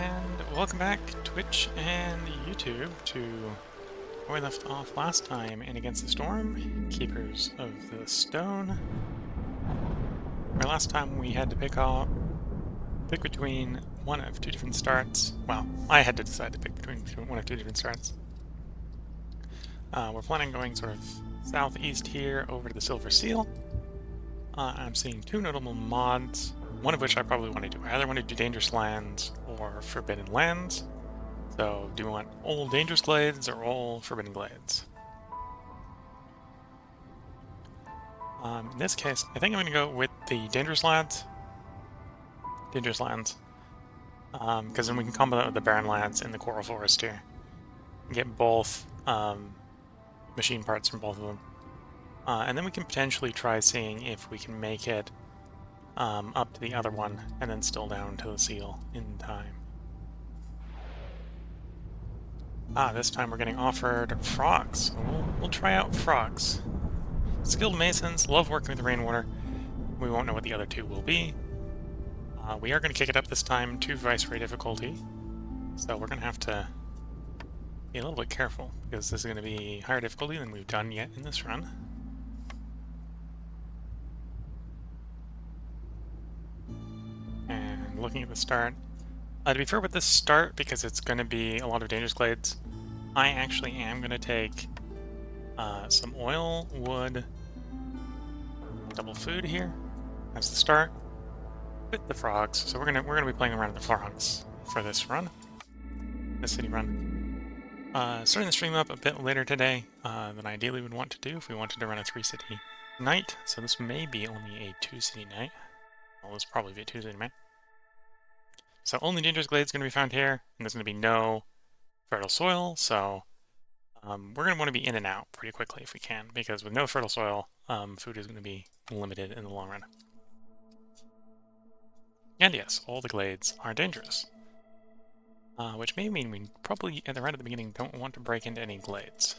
And welcome back, Twitch and YouTube, to where we left off last time in Against the Storm, Keepers of the Stone. Where last time we had to pick between one of two different starts. Well, I had to decide to pick between one of two different starts. We're planning on going sort of southeast here over to the Silver Seal. I'm seeing two notable mods, one of which I probably want to do. I either want to do Dangerous Lands or Forbidden Lands. So, do we want old Dangerous Glades or old Forbidden Glades? In this case, I think I'm going to go with the Dangerous Lands. Because then we can combo that with the Barren Lands and the Coral Forest here. And get both machine parts from both of them. And then we can potentially try seeing if we can make it up to the other one and then still down to the seal in time. This time we're getting offered frogs. So we'll try out frogs. Skilled Masons love working with rainwater. We won't know what the other two will be. We are going to kick it up this time to viceroy difficulty. So we're going to have to be a little bit careful because this is going to be higher difficulty than we've done yet in this run. And looking at the start, to be fair with this start, because it's going to be a lot of Dangerous Glades, I actually am going to take some oil, wood, double food here as the start with the frogs. So we're gonna be playing around with the frogs for this run, this city run. Starting the stream up a bit later today than I ideally would want to do if we wanted to run a 3-city night. So this may be only a 2-city night. Well, this will probably be a 2-city night. So only Dangerous Glades is going to be found here, and there's going to be no fertile soil, so we're going to want to be in and out pretty quickly if we can, because with no fertile soil, food is going to be limited in the long run. And yes, all the glades are dangerous, which may mean we probably, right at the beginning, don't want to break into any glades.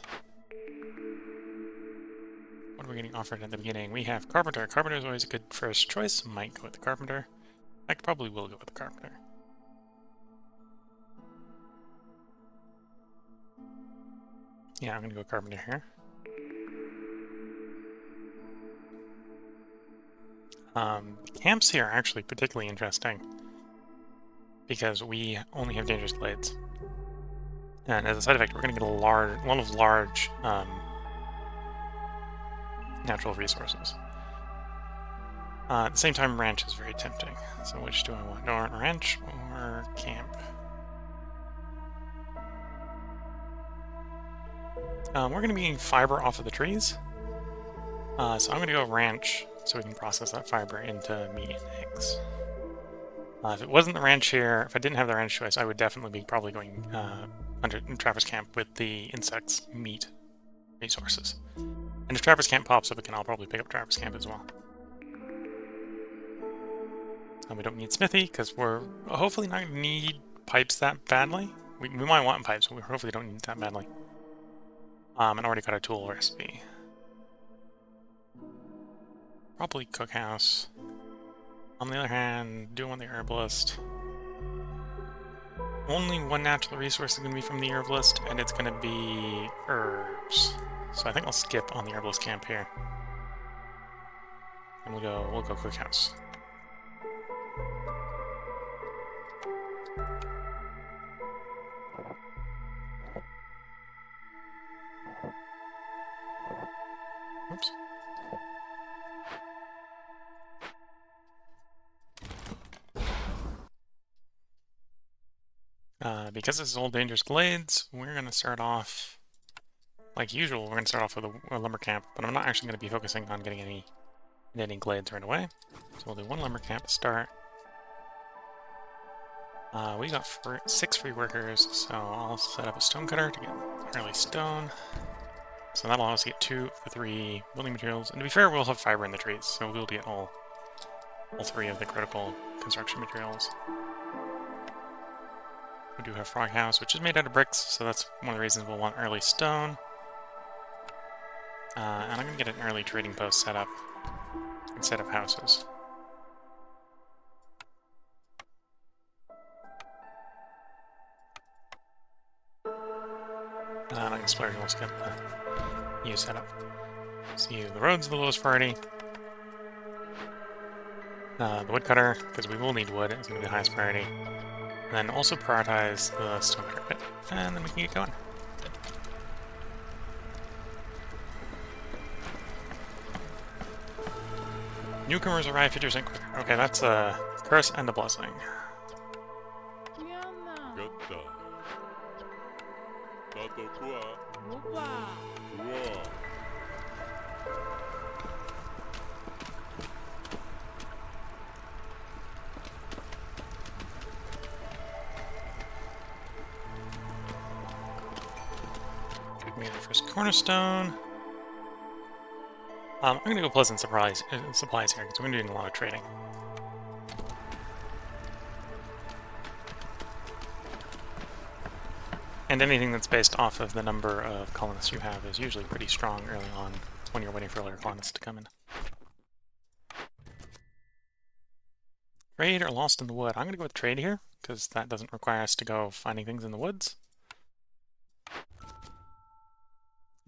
What are we getting offered at the beginning? We have Carpenter. Carpenter is always a good first choice. Might go with the Carpenter. I probably will go with the Carpenter. Yeah, I'm going to go Carpenter here. Camps here are actually particularly interesting because we only have Dangerous Glades. And as a side effect, we're going to get a lot of large natural resources. At the same time, ranch is very tempting. So which do I want? Ranch or camp? We're going to be getting fiber off of the trees. So I'm going to go ranch so we can process that fiber into meat and eggs. If it wasn't the ranch here, if I didn't have the ranch choice, I would definitely be probably going under Traverse Camp with the insects, meat, resources. And if Traverse Camp pops up again, I'll probably pick up Traverse Camp as well. We don't need smithy, because we're hopefully not going to need pipes that badly. We might want pipes, but we hopefully don't need that badly. And already got a tool recipe. Probably cookhouse. On the other hand, do want the herbalist. Only one natural resource is going to be from the herbalist, and it's going to be herbs. So I think I'll skip on the herbalist camp here. And we'll go cookhouse. Oops. Because this is Old Dangerous Glades, we're going to start off, like usual, we're going to start off with a lumber camp, but I'm not actually going to be focusing on getting any glades right away. So we'll do one lumber camp to start. We got 6 free workers, so I'll set up a stone cutter to get early stone. So that'll allow us to get 2 of the 3 building materials. And to be fair, we'll have fiber in the trees, so we'll be able to get all 3 of the critical construction materials. We do have Frog House, which is made out of bricks, so that's one of the reasons we'll want early stone. And I'm going to get an early trading post set up instead of houses. Not exploring, we'll skip the EU setup. See, the road's the lowest priority. The woodcutter, because we will need wood, is going to be the highest priority. And then also prioritize the stonecutter pit, and then we can get going. Newcomers arrive 50% quicker. Okay, that's a curse and a blessing. Give me the first cornerstone. I'm going to go pleasant supplies here because we're doing a lot of trading. And anything that's based off of the number of colonists you have is usually pretty strong early on when you're waiting for other colonists to come in. Trade or lost in the wood. I'm going to go with trade here because that doesn't require us to go finding things in the woods.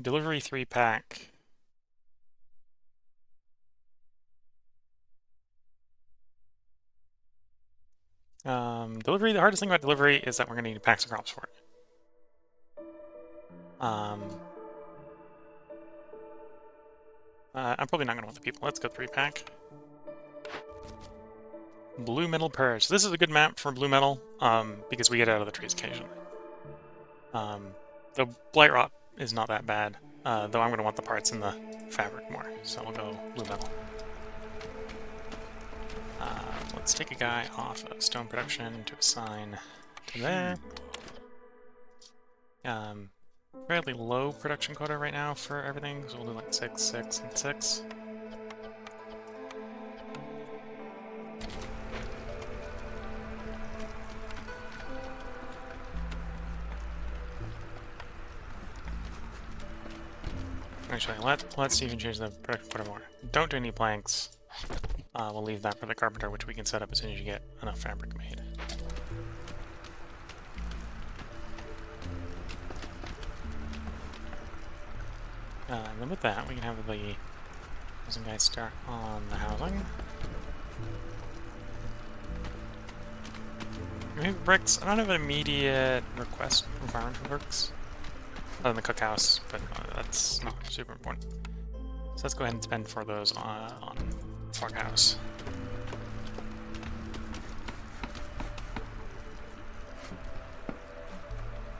Delivery 3-pack. Delivery, the hardest thing about delivery is that we're going to need packs of crops for it. I'm probably not going to want the people. Let's go 3-pack. Blue metal purge. This is a good map for blue metal, because we get out of the trees occasionally. The blight rot is not that bad, though I'm going to want the parts in the fabric more, so we'll go blue metal. Let's take a guy off of stone production to assign to there. Fairly low production quota right now for everything, so we'll do like 6, 6, and 6. Actually, let's even change the production quota more. Don't do any planks. We'll leave that for the carpenter, which we can set up as soon as you get enough fabric made. And then with that, we can have the housing guys start on the housing. Maybe bricks. I don't have an immediate requirement for bricks. Other than the cookhouse, but that's not super important. So let's go ahead and spend for those on Frog House.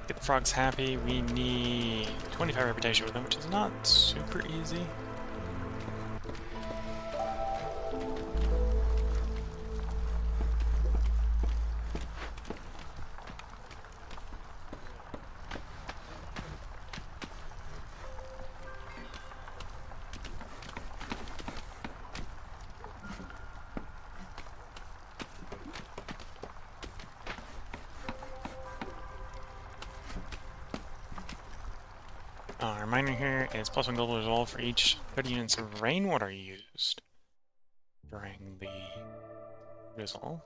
Get the frogs happy. We need 25 reputation with them, which is not super easy. Our miner here is +1 global resolve for each 30 units of rainwater used during the drizzle.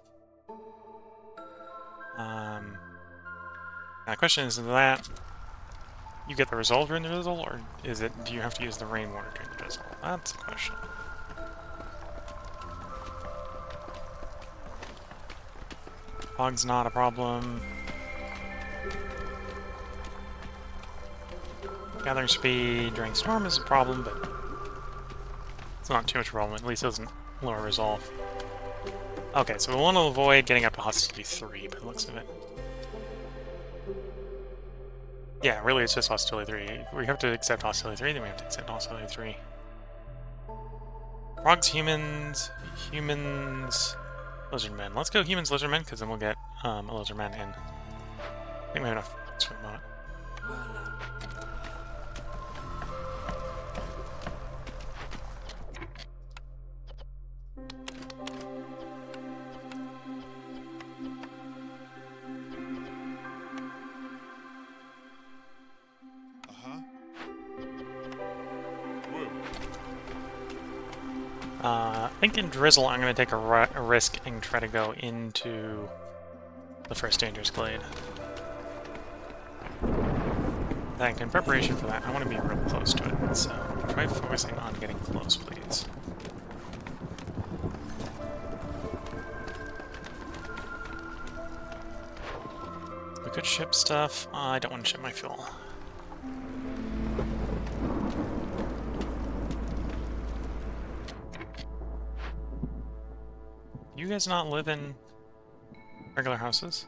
Now the question is that you get the resolve during the drizzle, or is it do you have to use the rainwater during the drizzle? That's the question. Fog's not a problem. Gathering speed during storm is a problem, but it's not too much of a problem. At least it doesn't lower resolve. Okay, so we want to avoid getting up to hostility 3 by the looks of it. Yeah, really it's just hostility 3. If we have to accept hostility 3, then we have to accept hostility 3. Frogs, humans, lizardmen. Let's go humans, lizardmen, because then we'll get a lizardman in. I think we have enough for the moment. I think in Drizzle I'm going to take a risk and try to go into the first Dangerous Glade. fact, in preparation for that, I want to be real close to it, so try focusing on getting close, please. We could ship stuff. I don't want to ship my fuel. You guys not live in regular houses?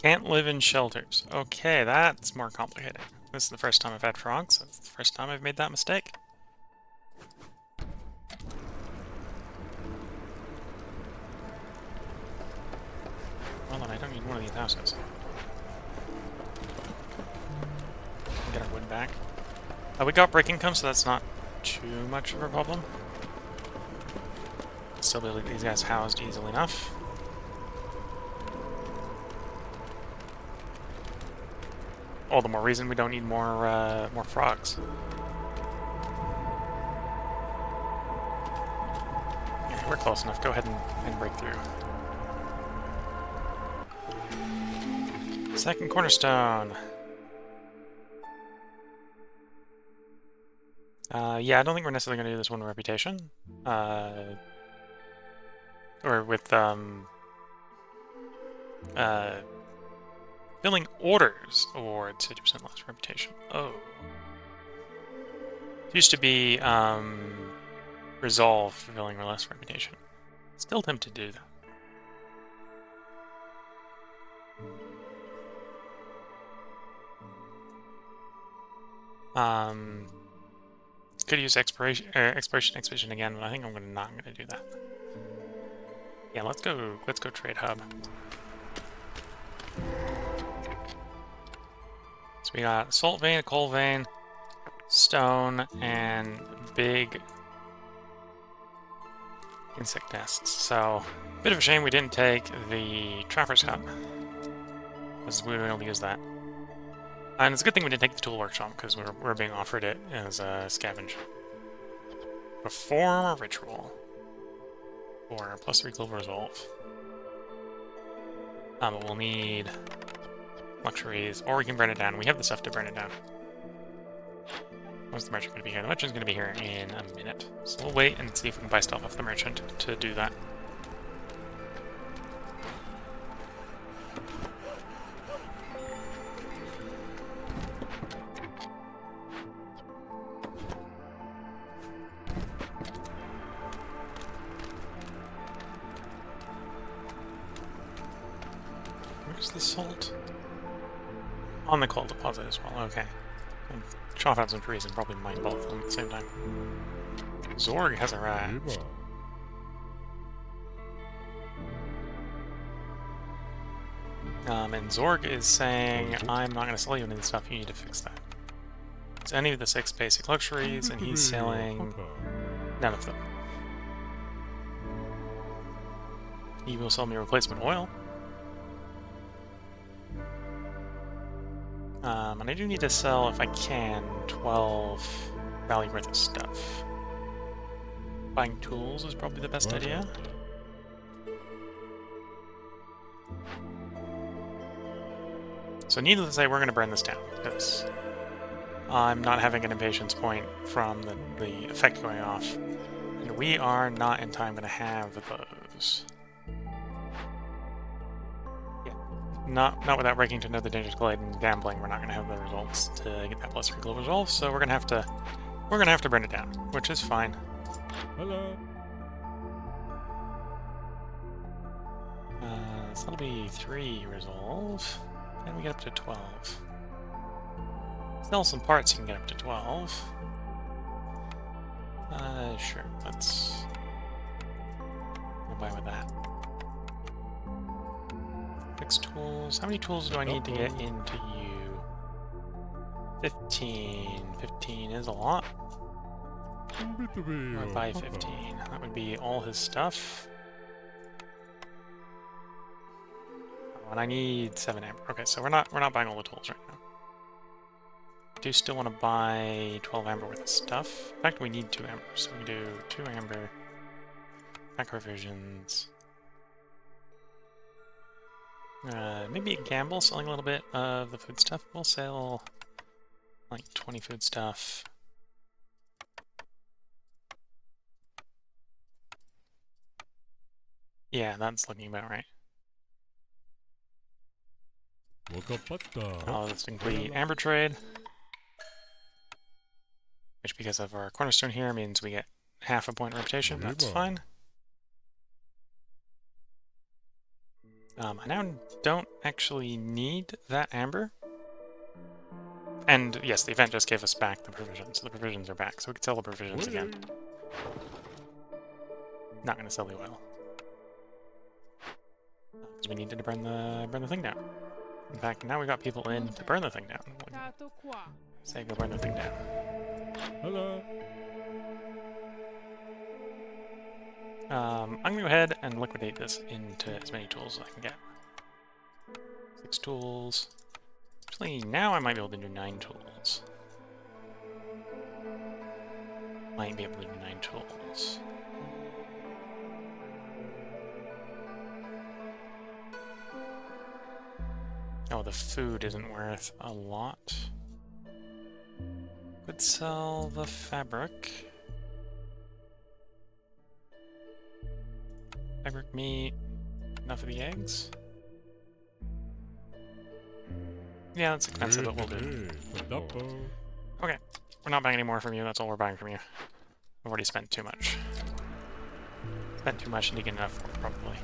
Can't live in shelters. Okay, that's more complicated. This is the first time I've had frogs, so it's the first time I've made that mistake. Well then, I don't need one of these houses. Get our wood back. We got break income, so that's not too much of a problem. Still be able to get these guys housed easily enough. All the more reason we don't need more frogs. Yeah, we're close enough. Go ahead and break through. Second cornerstone. Yeah, I don't think we're necessarily going to do this one with reputation. Or with, filling orders awards 50% less reputation. Oh. It used to be, resolve filling less reputation. Still tempted to do that. Could use exploration expedition again, but I think I'm not gonna do that. Yeah, let's go trade hub. So we got salt vein, a coal vein, stone, and big insect nests. So, bit of a shame we didn't take the trapper's hut, because we were able to use that. And it's a good thing we didn't take the tool workshop, because we're being offered it as a scavenge. Perform a ritual. For +3 global resolve. But we'll need luxuries, or we can burn it down. We have the stuff to burn it down. When's the merchant going to be here? The merchant's going to be here in a minute. So we'll wait and see if we can buy stuff off the merchant to do that. Where's the salt? On the coal deposit as well, okay. And chop out some trees and probably mine both of them at the same time. Zorg has arrived. And Zorg is saying, I'm not going to sell you any of the stuff, you need to fix that. It's any of the 6 basic luxuries, and he's selling none of them. He will sell me replacement oil. And I do need to sell, if I can, 12 value worth of stuff. Buying tools is probably the best idea. So needless to say, we're going to burn this down, because I'm not having an impatience point from the effect going off. And we are not in time going to have those. Not without breaking to another dangerous glade and gambling. We're not going to have the results to get that +3 global resolve, so we're going to have to burn it down, which is fine. Hello. So that'll be 3 resolve, and we get up to 12. Sell some parts, you can get up to 12. Sure. Let's go by with that. Fix tools. How many tools do I need to get into you? 15. 15 is a lot. I'll buy 15. That would be all his stuff. Oh, and I need 7 amber. Okay, so we're not buying all the tools right now. I do still want to buy 12 amber worth of stuff. In fact, we need 2 amber, so we can do 2 amber. Back revisions. Maybe a gamble selling a little bit of the food stuff. We'll sell like 20 food stuff. Yeah, that's looking about right. Oh, let's complete amber trade. Which, because of our cornerstone here, means we get half a point reputation. That's fine. I now don't actually need that amber. And yes, the event just gave us back the provisions. So the provisions are back, so we can sell the provisions again. Not going to sell the oil. Because we needed to burn the thing down. In fact, now we got people in to burn the thing down. Say go burn the thing down. Hello. I'm going to go ahead and liquidate this into as many tools as I can get. 6 tools. Actually, now I might be able to do 9 tools. Might be able to do 9 tools. Oh, the food isn't worth a lot. Could sell the fabric. Fabric meat. Enough of the eggs? Yeah, that's expensive, but we'll do. Okay, we're not buying any more from you. That's all we're buying from you. I've already spent too much. Spent too much and to get enough for it, probably.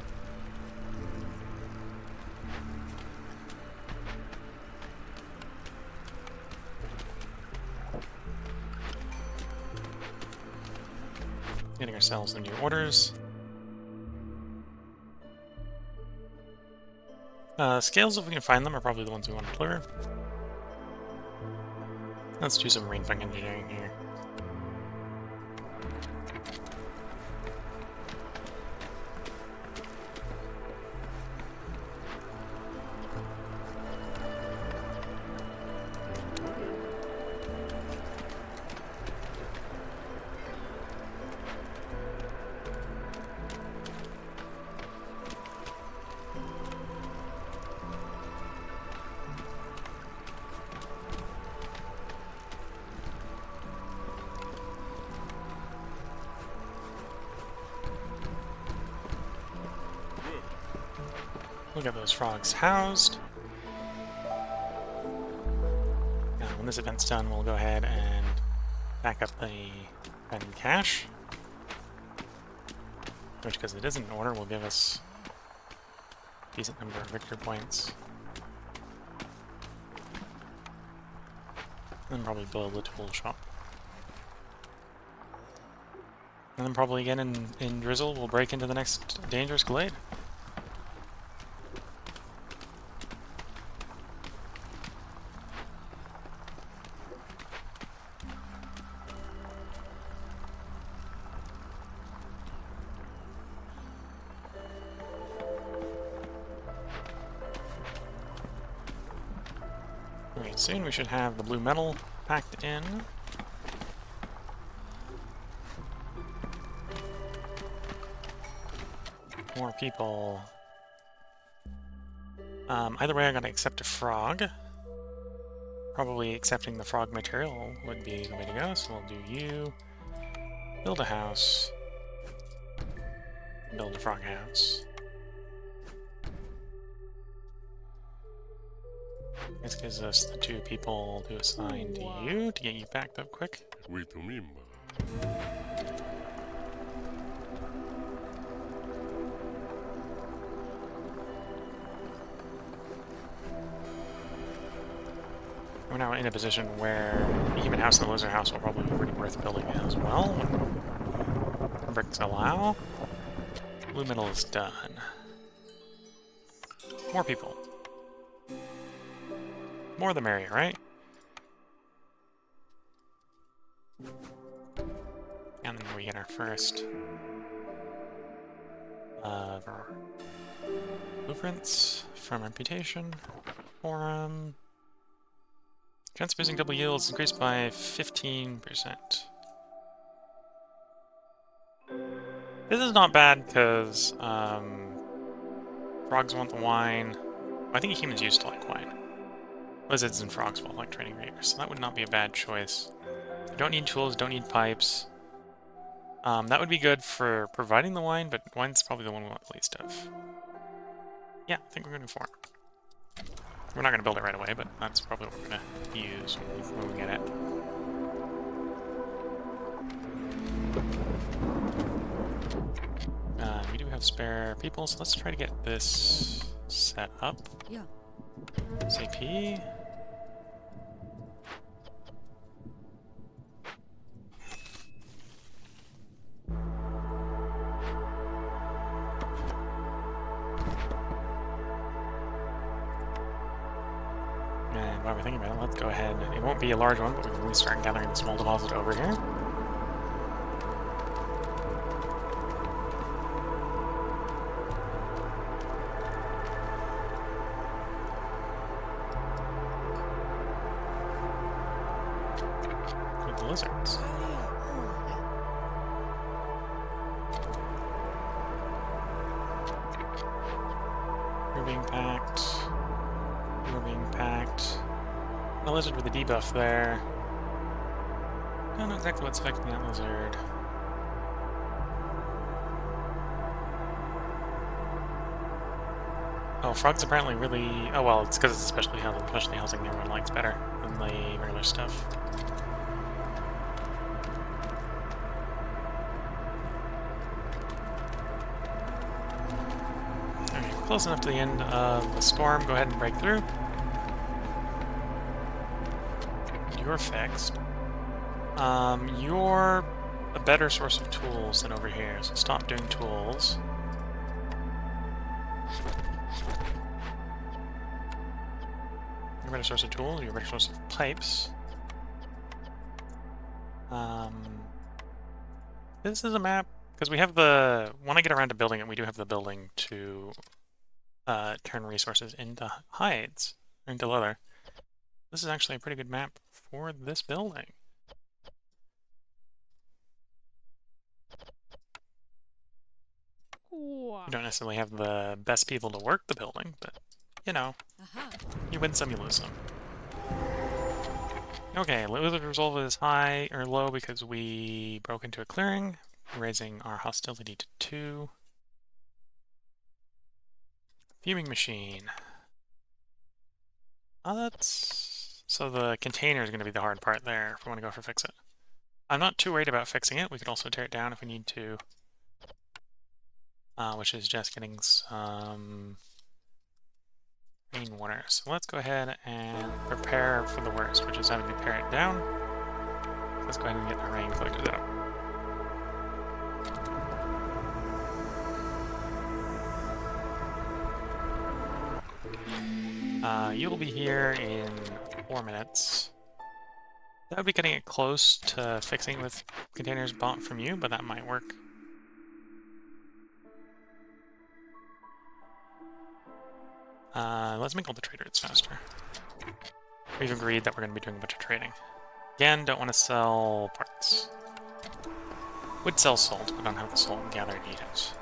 Getting ourselves the new orders. Scales, if we can find them, are probably the ones we want to clear. Let's do some rainfang engineering here. We'll get those frogs housed. Now, when this event's done, we'll go ahead and back up the spend cash. Which, because it isn't in order, will give us a decent number of victory points. And then probably build a tool shop. And then probably again in Drizzle, we'll break into the next dangerous glade. Alright, soon we should have the blue metal packed in. More people. Either way, I gotta accept a frog. Probably accepting the frog material would be the way to go, so we'll do you. Build a house. Build a frog house. This gives us the 2 people to assign to you to get you backed up quick. We're now in a position where the human house and the lizard house will probably be pretty worth building as well, when bricks allow. Blue metal is done. More people. More the merrier, right? And then we get our first blueprints from reputation. Forum. Chance of boosting double yields increased by 15%. This is not bad because frogs want the wine. I think humans used to like wine. Lizards and frogs both like trading beer, so that would not be a bad choice. Don't need tools, don't need pipes. That would be good for providing the wine, but wine's probably the one we want the least of. Yeah, I think we're going to farm. We're not going to build it right away, but that's probably what we're going to use when we get it. We do have spare people, so let's try to get this set up. Yeah. SAP. And while we're thinking about it, let's go ahead. It won't be a large one, but we can at least start gathering the small deposit over here. With the lizards. You're being packed. You're being packed. A lizard with a debuff there. Don't know exactly what's affecting that lizard. Oh, frogs apparently really... Oh, well, it's because it's especially housing everyone likes better than the regular stuff. Okay, we're close enough to the end of the storm. Go ahead and break through. You're fixed. You're a better source of tools than over here, so stop doing tools. You're a better source of tools, you're a better source of pipes. This is a map, because we have the... When I get around to building it, we do have the building to turn resources into hides, or into leather. This is actually a pretty good map for this building. You don't necessarily have the best people to work the building, but, you know, you win some, you lose some. Okay, lizard resolve is high or low because we broke into a clearing, raising our hostility to 2. Fuming machine. That's... So the container is going to be the hard part there if we want to go for fix it. I'm not too worried about fixing it. We could also tear it down if we need to. Which is just getting some rainwater. So let's go ahead and prepare for the worst, which is having to tear it down. Let's go ahead and get the rain collectors out. You'll be here in 4 minutes. That would be getting it close to fixing with containers bought from you, but that might work. Let's make all the trade routes faster. We've agreed that we're going to be doing a bunch of trading. Again, don't want to sell parts. Would sell salt, but don't have the salt and gathered items.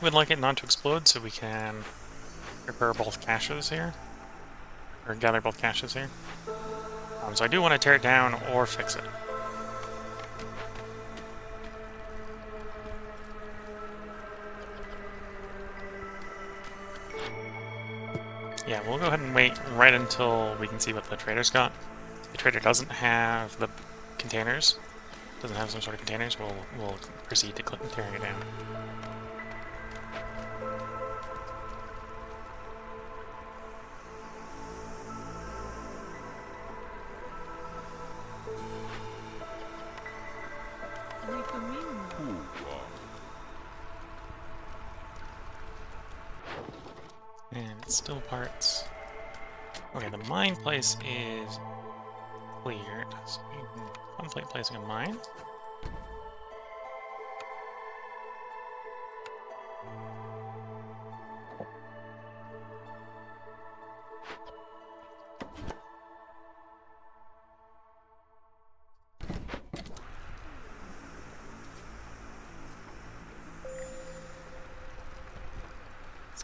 We'd like it not to explode so we can repair both caches here. Or gather both caches here. So I do want to tear it down or fix it. Yeah, we'll go ahead and wait right until we can see what the trader's got. If the trader doesn't have the containers, doesn't have some sort of containers, we'll proceed to tearing it down. And it's still parts. Okay, the mine place is cleared, so we can contemplate placing a mine.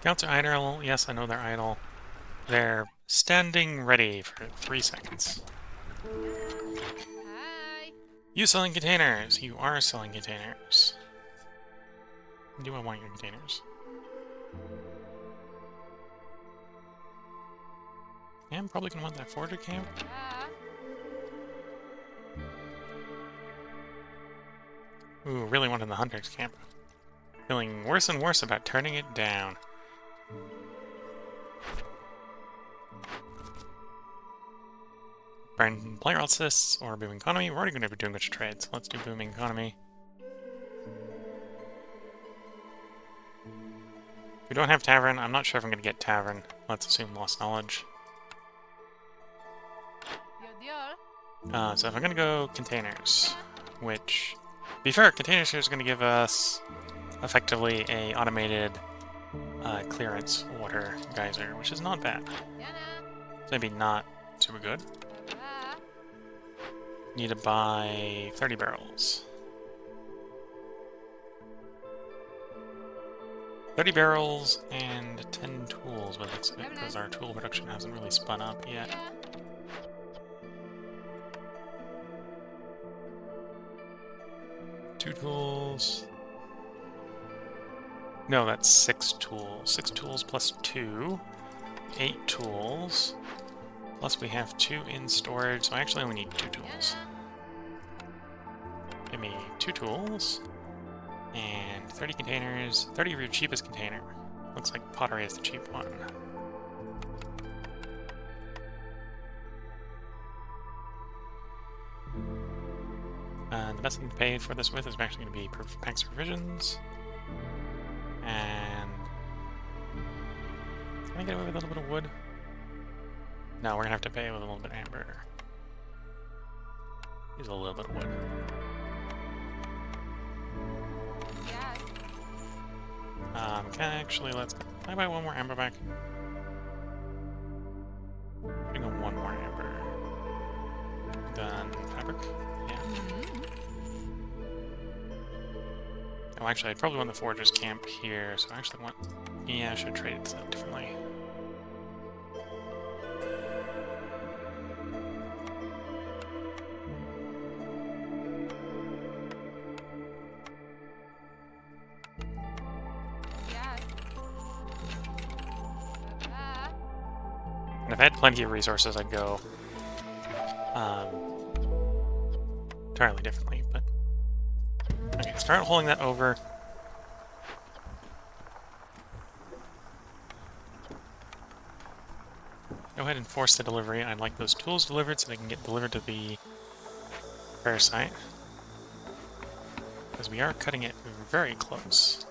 Scouts are idle. Yes, I know they're idle. They're standing ready for 3 seconds. Hi. You selling containers. You are selling containers. Do I want your containers? Yeah, I'm probably gonna want that forger camp. Ooh, really wanted the hunter's camp. Feeling worse and worse about turning it down. Barren player assists or booming economy. We're already going to be doing a bunch of trades. Let's do booming economy. We don't have tavern. I'm not sure if I'm going to get tavern. Let's assume lost knowledge. So if I'm going to go containers, which, to be fair, containers here is going to give us effectively a automated clearance water geyser, which is not bad. Maybe not super good. Need to buy 30 barrels. 30 barrels and 10 tools by the looks of it, because our tool production hasn't really spun up yet. Two tools. No, that's 6 tools. 6 tools plus 2. 8 tools. Plus we have 2 in storage, so I actually only need 2 tools. Give me 2 tools. And 30 containers. 30 of your cheapest container. Looks like pottery is the cheap one. The best thing to pay for this with is actually going to be packs of provisions. And can I get away with a little bit of wood? No, we're going to have to pay with a little bit of amber. Use a little bit of wood. Actually, let's... Can I buy one more amber back? I go one more amber. Then fabric? Yeah. Oh, actually, I probably want the forger's camp here, so I actually want... Yeah, I should trade it differently. And if I had plenty of resources, I'd go entirely differently, but... Okay, start holding that over. Go ahead and force the delivery. I'd like those tools delivered so they can get delivered to the fair site. Because we are cutting it very close.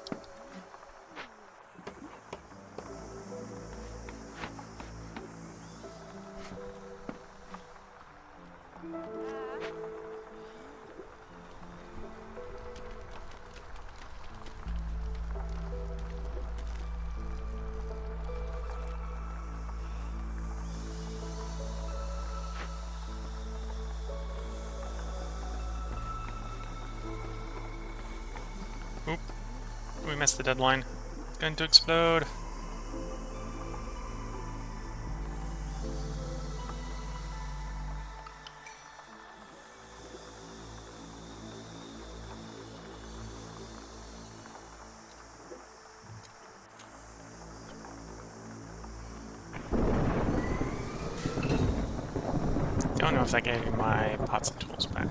Oop. We missed the deadline. It's going to explode. Don't know if that gave me my pots and tools back.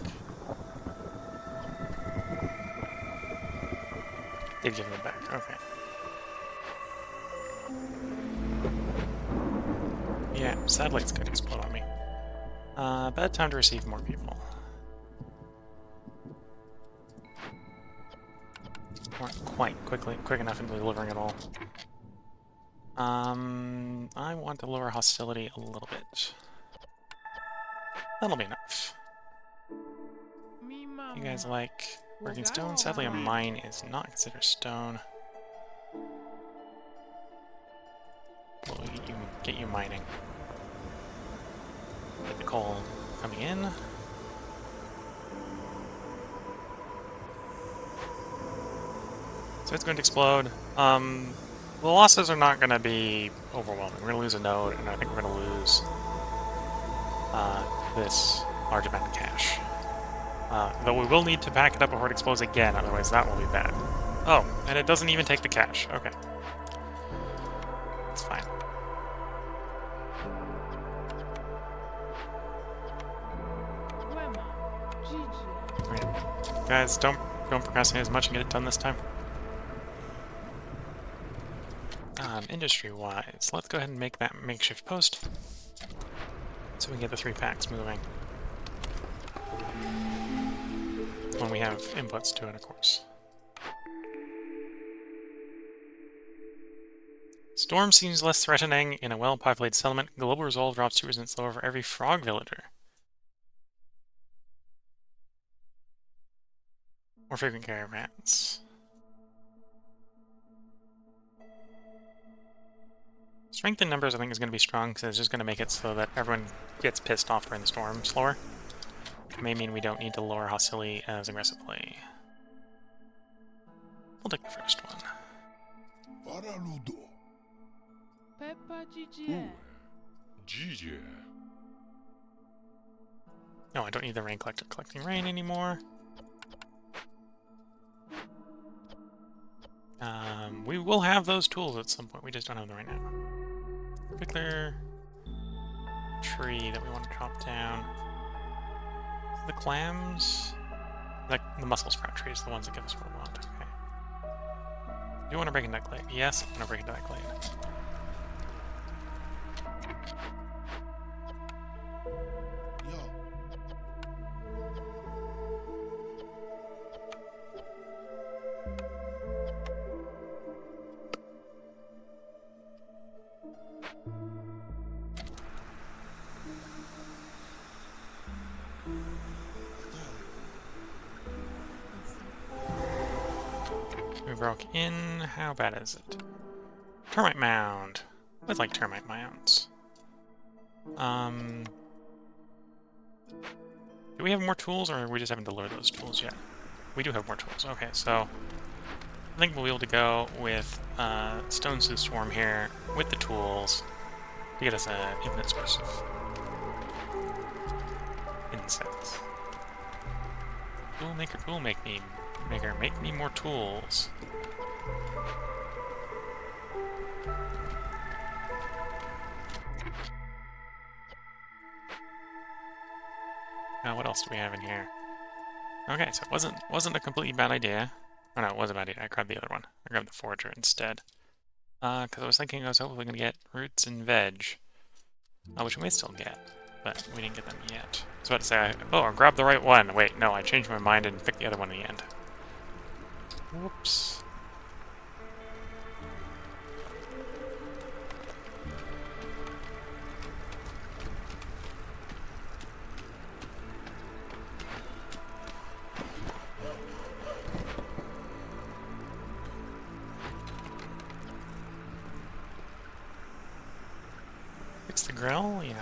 Did give them back, okay. Yeah, sadly it's going to explode on me. Bad time to receive more people. Weren't quite quick enough in delivering it all. I want to lower hostility a little bit. That'll be enough. You guys like working stone? Sadly, a mine is not considered stone. We'll get you mining. Get the coal coming in. So it's going to explode. The losses are not going to be overwhelming. We're going to lose a node, and I think we're going to lose this large amount of cash. Though we will need to back it up before it explodes again, otherwise that will be bad. Oh, and it doesn't even take the cash. Okay. It's fine. Okay. Guys, don't procrastinate as much and get it done this time. Industry-wise, let's go ahead and make that makeshift post so we can get the 3 packs moving. When we have inputs to it, of course. Storm seems less threatening in a well-populated settlement. Global resolve drops 2% slower for every frog villager. More frequent caravans. Strength in numbers, I think, is going to be strong because it's just going to make it so that everyone gets pissed off during the storm slower. It may mean we don't need to lower hostility as aggressively. We'll take the first one. No, I don't need the rain collector collecting rain anymore. We will have those tools at some point, we just don't have them right now. Particular tree that we want to chop down. The clams? Like the mussel sprout trees, the ones that give us what we want, okay. Do you want to break into that glade? Yes, I want to break into that glade. We broke in. How bad is it? Termite mound. I like termite mounds. Do we have more tools, or we just haven't delivered those tools yet? We do have more tools. Okay, so I think we'll be able to go with Stone Sleuth Swarm here with the tools to get us an infinite source of insects. Tool maker, make me more tools. Now, what else do we have in here? Okay, so it wasn't a completely bad idea. Oh no, it was a bad idea. I grabbed the other one. I grabbed the forager instead. Because I was thinking I was hopefully going to get roots and veg, which we may still get, but we didn't get them yet. I was about to say, oh, I grabbed the right one. Wait, no, I changed my mind and picked the other one in the end. Whoops. Fix the grill? Yeah.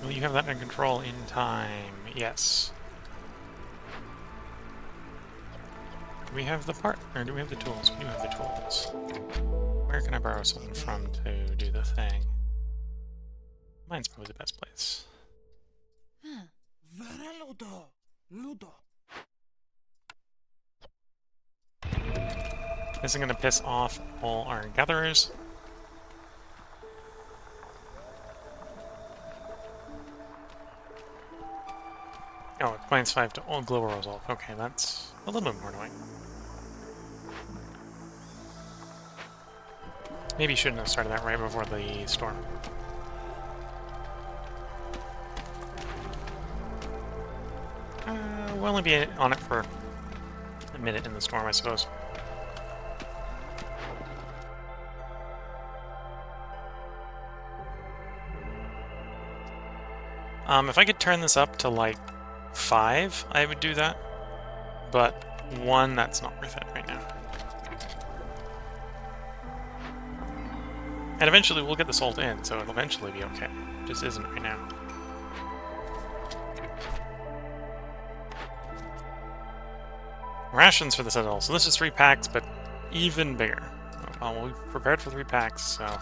Will you have that under control in time? Yes. Do we have the part, or do we have the tools? We do have the tools. Where can I borrow something from to do the thing? Mine's probably the best place. This is going to piss off all our gatherers. Oh, it binds 5 to all global resolve. Okay, that's a little bit more annoying. Maybe you shouldn't have started that right before the storm. We'll only be on it for a minute in the storm, I suppose. If I could turn this up to, like, 5, I would do that. But 1, that's not worth it right now. And eventually we'll get the salt in, so it'll eventually be okay. It just isn't right now. Rations for the Citadel. So this is 3 packs, but even bigger. Well, we've prepared for 3 packs, so as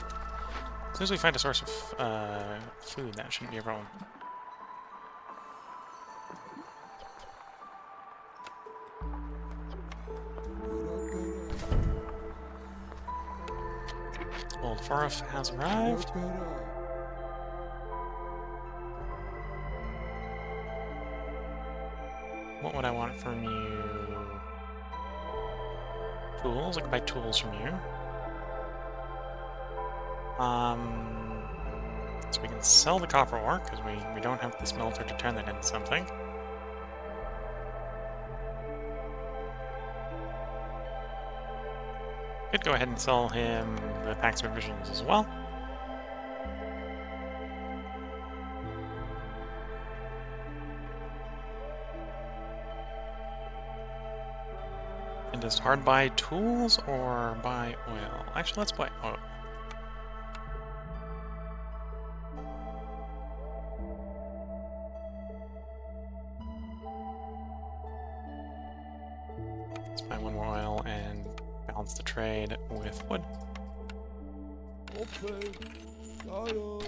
soon as we find a source of food, that shouldn't be a problem. Old Forest has arrived. What would I want from you? Tools? I can buy tools from you. So we can sell the copper ore, because we don't have the smelter to turn that into something. Could go ahead and sell him the packs of provisions as well. And just hard buy tools or buy oil? Actually, let's buy oil. Let's buy 1 more oil and balance the trade with wood. Okay. Hello.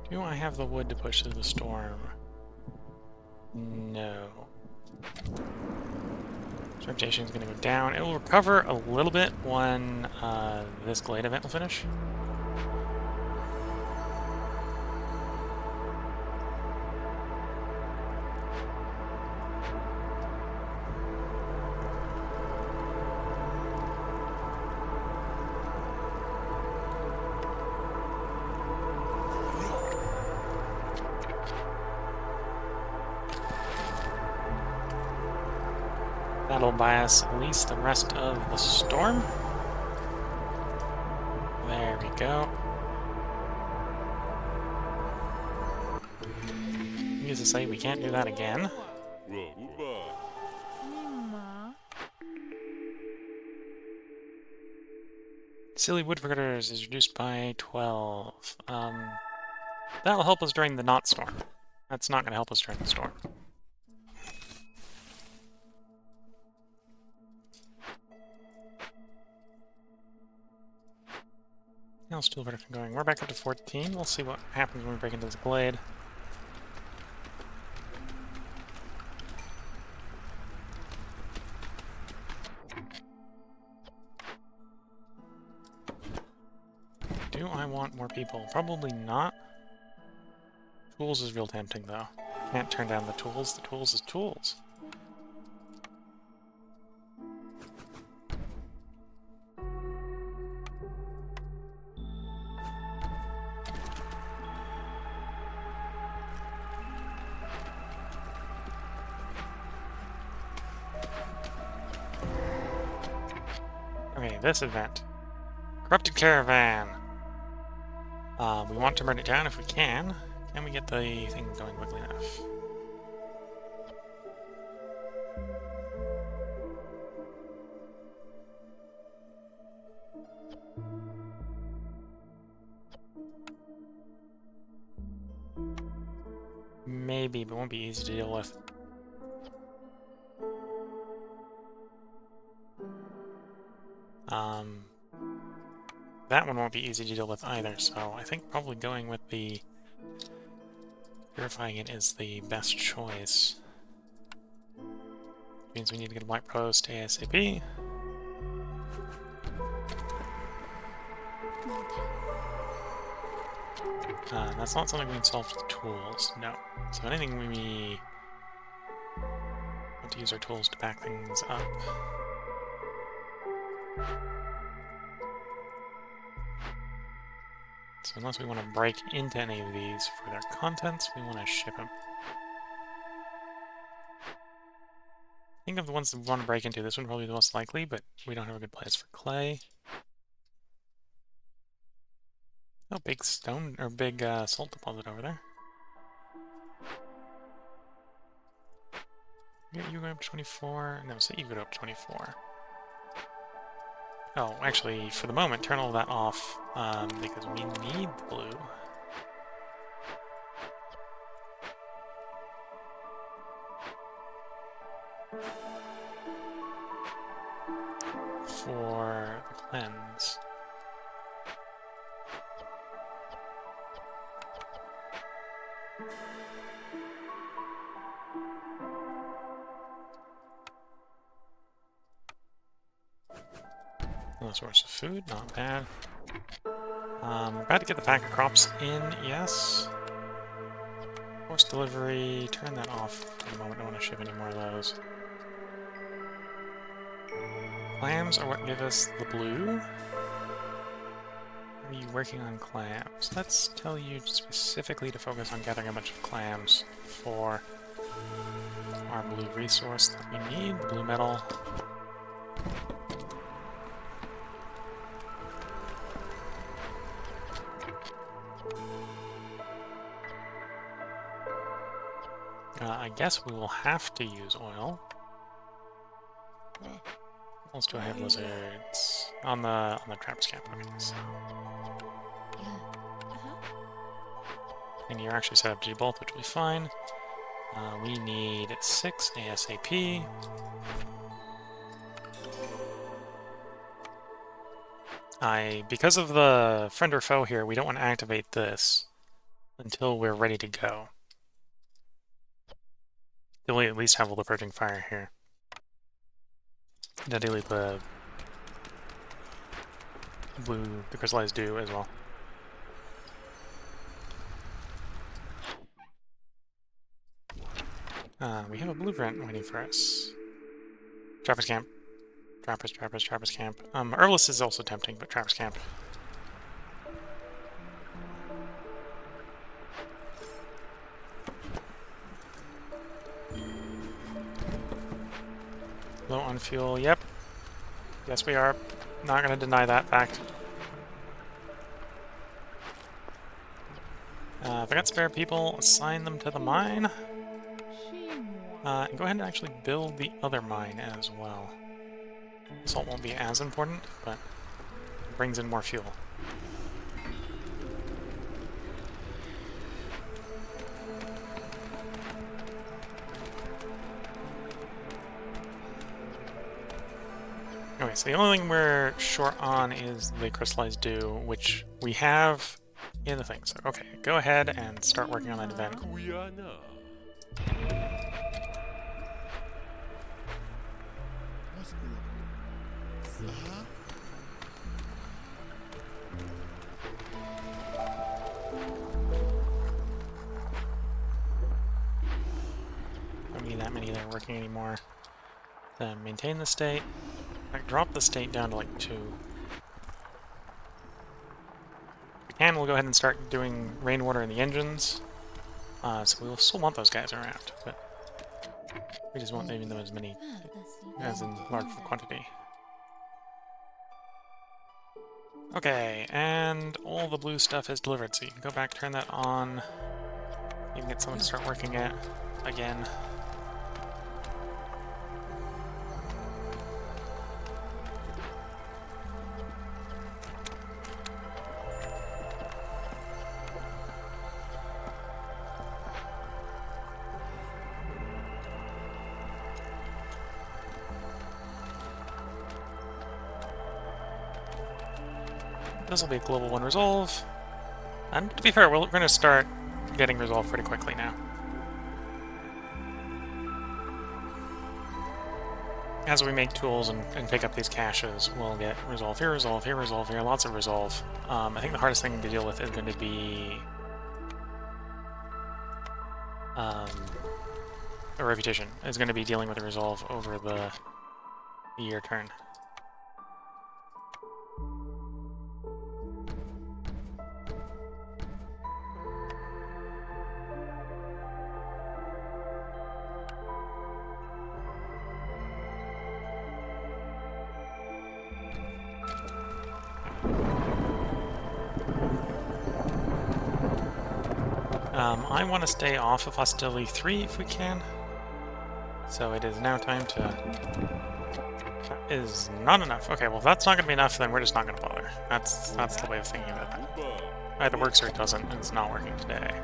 Do I have the wood to push through the storm? No. Reputation is going to go down. It will recover a little bit when this Glade event will finish. That'll buy us at least the rest of the storm. There we go. Needless to say, we can't do that again. Silly wood critters is reduced by 12. That'll help us during the not storm. That's not going to help us during the storm. Now still vertical going. We're back up to 14. We'll see what happens when we break into this glade. Do I want more people? Probably not. Tools is real tempting, though. Can't turn down the tools. The tools is tools. Okay, this event. Corrupted Caravan. We want to burn it down if we can. Can we get the thing going quickly enough? Maybe, but it won't be easy to deal with. That one won't be easy to deal with either, so I think probably going with the purifying it is the best choice. Means we need to get a white post ASAP. That's not something we can solve with tools, no. So anything we want to use our tools to back things up. So unless we want to break into any of these for their contents, we want to ship them. Think of the ones that we want to break into. This one probably the most likely, but we don't have a good place for clay. Oh, big stone or big salt deposit over there. You go up to 24. No, so you go up to 24. Oh, actually, for the moment, turn all that off because we need the blue. For the cleanse. No source of food, not bad. About to get the pack of crops in, yes. Force delivery, turn that off for the moment. Don't want to ship any more of those. Clams are what give us the blue. Are you working on clams? Let's tell you specifically to focus on gathering a bunch of clams for our blue resource that we need, the blue metal. I guess we will have to use oil. Let's do I have lizards on the trap camp. Okay, so. And you're actually set up to do both, which will be fine. We need 6 ASAP. Because of the friend or foe here, we don't want to activate this until we're ready to go. We'll at least have all the purging fire here. And ideally the blue, the crystallized do as well. We have a blueprint waiting for us. Trappers camp. Trappers camp. Herbalist is also tempting, but Trappers camp. Low on fuel, yep. Yes, we are. Not going to deny that fact. If I got spare people, assign them to the mine. And go ahead and actually build the other mine as well. Salt won't be as important, but it brings in more fuel. Okay, so the only thing we're short on is the crystallized dew, which we have in the thing. So, okay, go ahead and start working on that event. Don't need that many that are working anymore. Then maintain the state. Drop the state down to like 2. If we can, we'll go ahead and start doing rainwater in the engines. So we will still want those guys around, but we just won't name them as many as in large quantity. Okay, and all the blue stuff is delivered, so you can go back, turn that on. You can get someone to start working it again. This will be a global 1 resolve. And to be fair, we're going to start getting resolved pretty quickly now. As we make tools and pick up these caches, we'll get resolve here, resolve here, resolve here, lots of resolve. I think the hardest thing to deal with is going to be a reputation. Is going to be dealing with the resolve over the year turn. I want to stay off of hostility 3 if we can. So it is now time to... That is not enough. Okay, well if that's not going to be enough, then we're just not going to bother. That's the way of thinking about that. Either works or it doesn't. It's not working today.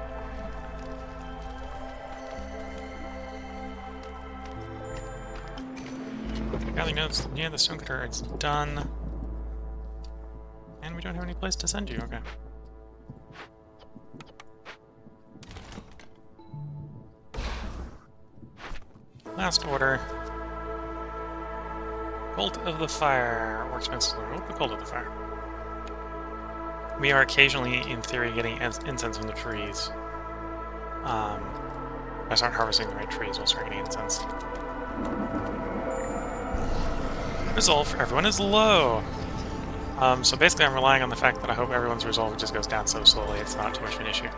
Gathering notes near the stonecutter. It's done. And we don't have any place to send you. Okay. Last order. Cult of the Fire. Workspace. Oh, the Cult of the Fire. We are occasionally, in theory, getting incense from the trees. If I start harvesting the right trees, we'll start getting incense. Resolve for everyone is low. So basically I'm relying on the fact that I hope everyone's resolve just goes down so slowly it's not too much of an issue.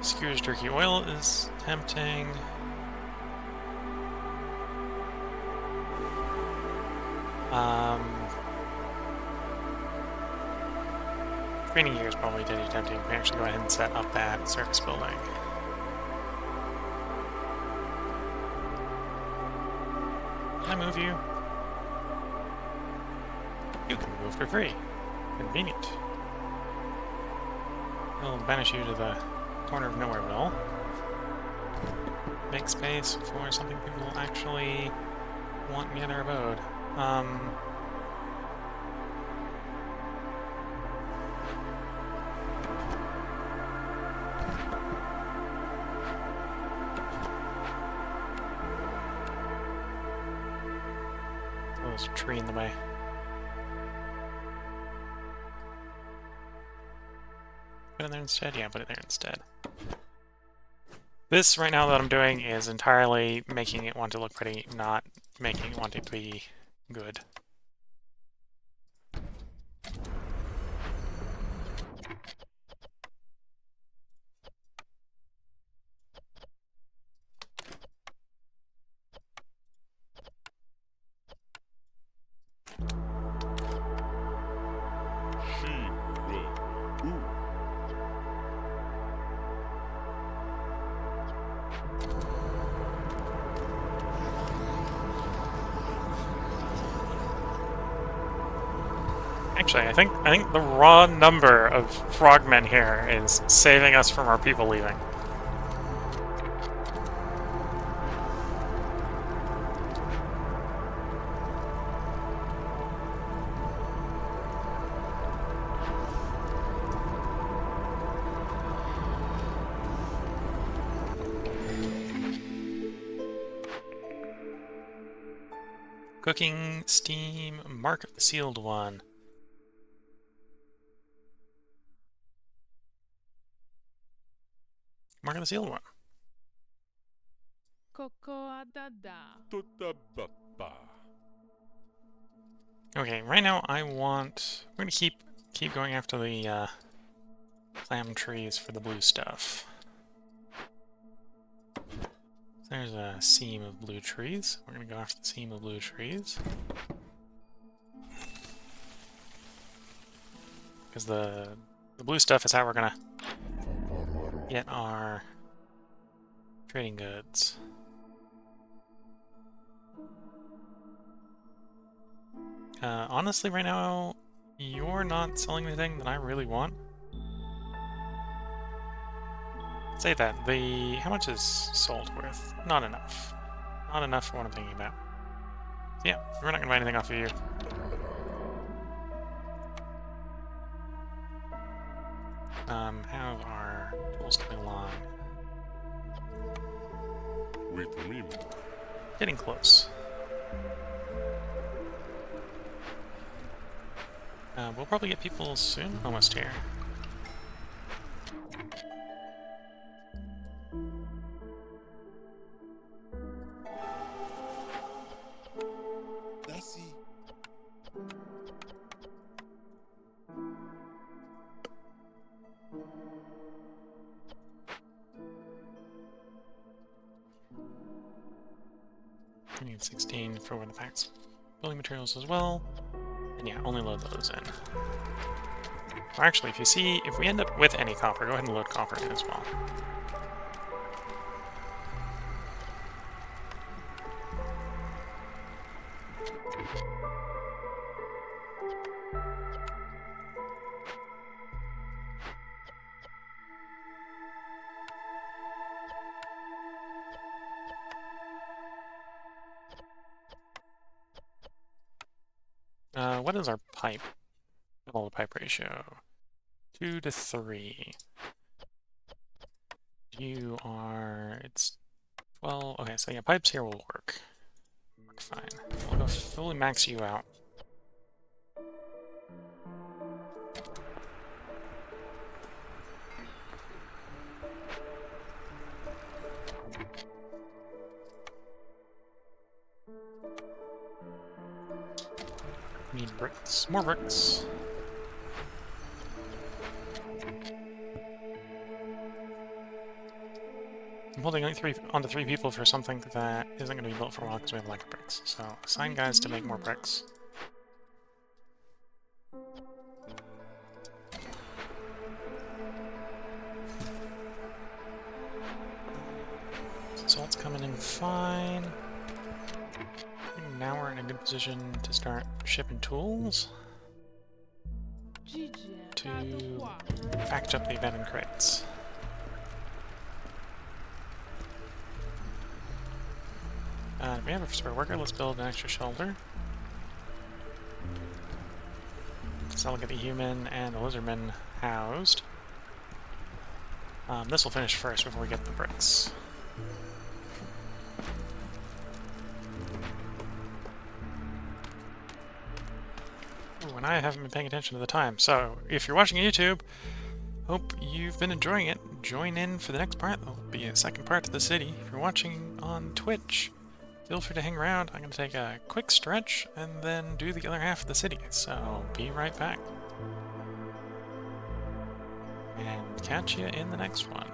Skewer's jerky oil is tempting. Training gear is probably pretty tempting. We can actually go ahead and set up that circus building. Can I move you? You can move for free. Convenient. We'll banish you to the corner of Nowhereville. Make space for something people actually want near their abode. Oh, there's a tree in the way. Put it there instead? Yeah, put it there instead. This, right now, that I'm doing is entirely making it want to look pretty, not making it want it to be good. Actually, I think the raw number of frogmen here is saving us from our people leaving. Cooking, steam, mark of the sealed one. Mark of the sealed one. Okay, right now I want... We're gonna keep going after the clam trees for the blue stuff. There's a seam of blue trees. We're gonna go after the seam of blue trees. Because the blue stuff is how we're gonna get our trading goods. Honestly, right now, you're not selling anything that I really want. Say that. How much is salt worth? Not enough. Not enough for what I'm thinking about. So yeah, we're not gonna buy anything off of you. How are tools coming along? Getting close. We'll probably get people soon. Almost here. I need 16 for the packs. Building materials as well. And yeah, only load those in. Or actually, if we end up with any copper, go ahead and load copper in as well. What is our pipe? All the pipe ratio. 2 to 3. You are... It's 12... Okay, so yeah, pipes here will work. Fine. We'll go fully max you out. Need bricks. More bricks. I'm holding onto 3 people for something that isn't going to be built for a while because we have lack of bricks. So assign guys to make more bricks. Salt's coming in fine. Now we're in a good position to start shipping tools to package up the abandoned crates. We have a spare worker. Let's build an extra shelter. So I'll get the human and the lizardman housed. This will finish first before we get the bricks. Ooh, and I haven't been paying attention to the time. So, if you're watching on YouTube, hope you've been enjoying it. Join in for the next part. There'll be a second part to the city. If you're watching on Twitch, feel free to hang around. I'm going to take a quick stretch and then do the other half of the city. So, be right back. And catch you in the next one.